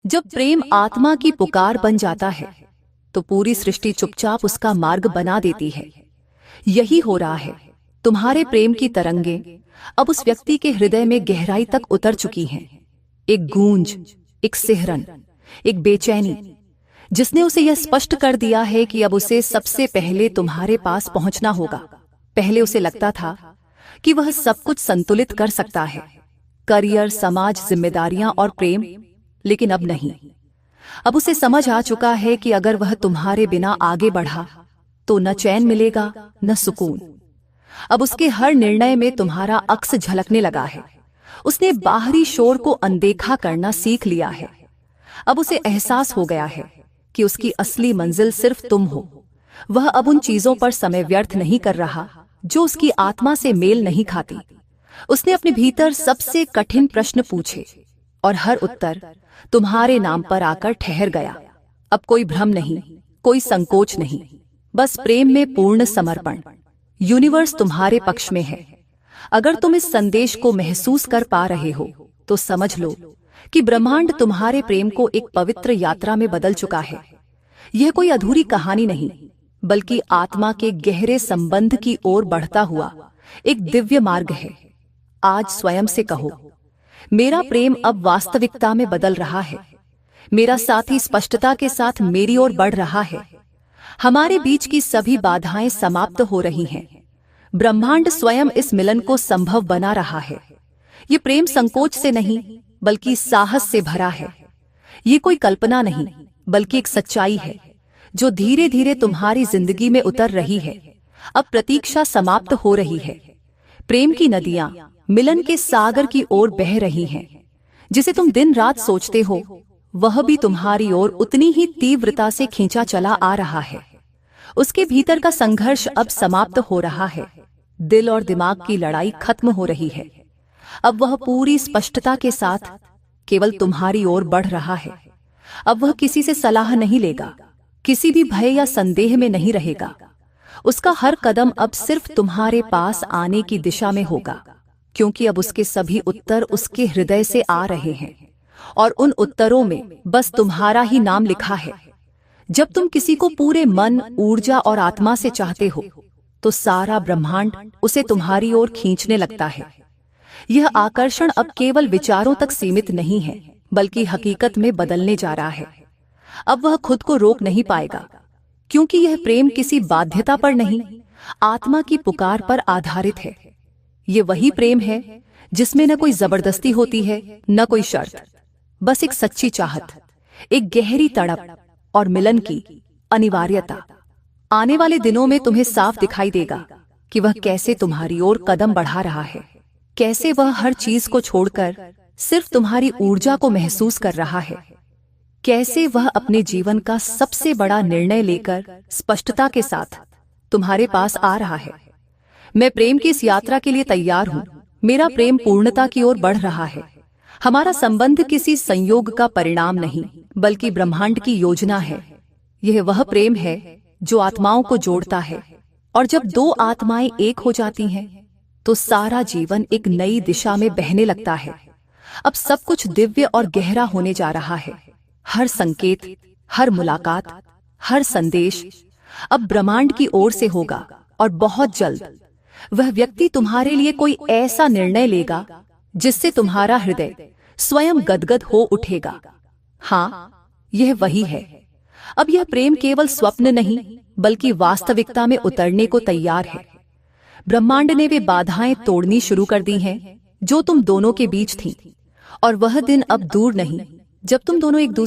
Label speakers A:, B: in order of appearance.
A: जब प्रेम आत्मा की पुकार बन जाता है तो पूरी सृष्टि चुपचाप उसका मार्ग बना देती है। यही हो रहा है। तुम्हारे प्रेम की तरंगें अब उस व्यक्ति के हृदय में गहराई तक उतर चुकी हैं। एक गूंज, एक सिहरन, एक बेचैनी, जिसने उसे यह स्पष्ट कर दिया है कि अब उसे सबसे पहले तुम्हारे पास पहुंचना होगा। पहले उसे लगता था कि वह सब कुछ संतुलित कर सकता है, करियर, समाज, जिम्मेदारियां और प्रेम, लेकिन अब नहीं। अब उसे समझ आ चुका है कि अगर वह तुम्हारे बिना आगे बढ़ा तो न चैन मिलेगा न सुकून। अब उसके हर निर्णय में तुम्हारा अक्स झलकने लगा है। उसने बाहरी शोर को अनदेखा करना सीख लिया है। अब उसे एहसास हो गया है कि उसकी असली मंजिल सिर्फ तुम हो। वह अब उन चीजों पर समय व्यर्थ नहीं कर रहा जो उसकी आत्मा से मेल नहीं खाती। उसने अपने भीतर सबसे कठिन प्रश्न पूछे और हर उत्तर तुम्हारे नाम पर आकर ठहर गया। अब कोई भ्रम नहीं, कोई संकोच नहीं, बस प्रेम में पूर्ण समर्पण। यूनिवर्स तुम्हारे पक्ष में है। अगर तुम इस संदेश को महसूस कर पा रहे हो तो समझ लो कि ब्रह्मांड तुम्हारे प्रेम को एक पवित्र यात्रा में बदल चुका है। यह कोई अधूरी कहानी नहीं, बल्कि आत्मा के गहरे संबंध की ओर बढ़ता हुआ एक दिव्य मार्ग है। आज स्वयं से कहो, मेरा प्रेम अब वास्तविकता में बदल रहा है। मेरा साथी स्पष्टता के साथ मेरी ओर बढ़ रहा है। हमारे बीच की सभी बाधाएं समाप्त हो रही हैं। ब्रह्मांड स्वयं इस मिलन को संभव बना रहा है। ये प्रेम संकोच से नहीं, बल्कि साहस से भरा है। ये कोई कल्पना नहीं, बल्कि एक सच्चाई है जो धीरे धीरे तुम्हारी जिंदगी में उतर रही है। अब प्रतीक्षा समाप्त हो रही है। प्रेम की नदियां मिलन के सागर की ओर बह रही हैं। जिसे तुम दिन रात सोचते हो, वह भी तुम्हारी ओर उतनी ही तीव्रता से खींचा चला आ रहा है। उसके भीतर का संघर्ष अब समाप्त हो रहा है। दिल और दिमाग की लड़ाई खत्म हो रही है। अब वह पूरी स्पष्टता के साथ केवल तुम्हारी ओर बढ़ रहा है। अब वह किसी से सलाह नहीं लेगा, किसी भी भय या संदेह में नहीं रहेगा। उसका हर कदम अब सिर्फ तुम्हारे पास आने की दिशा में होगा, क्योंकि अब उसके सभी उत्तर उसके हृदय से आ रहे हैं और उन उत्तरों में बस तुम्हारा ही नाम लिखा है। जब तुम किसी को पूरे मन, ऊर्जा और आत्मा से चाहते हो तो सारा ब्रह्मांड उसे तुम्हारी ओर खींचने लगता है। यह आकर्षण अब केवल विचारों तक सीमित नहीं है, बल्कि हकीकत में बदलने जा रहा है। अब वह खुद को रोक नहीं पाएगा, क्योंकि यह प्रेम किसी बाध्यता पर नहीं, आत्मा की पुकार पर आधारित है। ये वही प्रेम है जिसमें न कोई जबरदस्ती होती है, न कोई शर्त, बस एक सच्ची चाहत, एक गहरी तड़प और मिलन की अनिवार्यता। आने वाले दिनों में तुम्हें साफ दिखाई देगा कि वह कैसे तुम्हारी ओर कदम बढ़ा रहा है, कैसे वह हर चीज को छोड़कर सिर्फ तुम्हारी ऊर्जा को महसूस कर रहा है, कैसे वह अपने जीवन का सबसे बड़ा निर्णय लेकर स्पष्टता के साथ तुम्हारे पास आ रहा है। मैं प्रेम की इस यात्रा के लिए तैयार हूं। मेरा प्रेम पूर्णता की ओर बढ़ रहा है। हमारा संबंध किसी संयोग का परिणाम नहीं, बल्कि ब्रह्मांड की योजना है। यह वह प्रेम है जो आत्माओं को जोड़ता है, और जब दो आत्माएं एक हो जाती हैं तो सारा जीवन एक नई दिशा में बहने लगता है। अब सब कुछ दिव्य और गहरा होने जा रहा है। हर संकेत, हर मुलाकात, हर संदेश अब ब्रह्मांड की ओर से होगा, और बहुत जल्द वह व्यक्ति तुम्हारे लिए कोई ऐसा निर्णय लेगा जिससे तुम्हारा हृदय स्वयं गदगद हो उठेगा। हाँ, यह वही है। अब यह प्रेम केवल स्वप्न नहीं, बल्कि वास्तविकता में उतरने को तैयार है। ब्रह्मांड ने वे बाधाएं तोड़नी शुरू कर दी हैं जो तुम दोनों के बीच थीं, और वह दिन अब दूर नहीं जब तुम दोनों एक दूसरे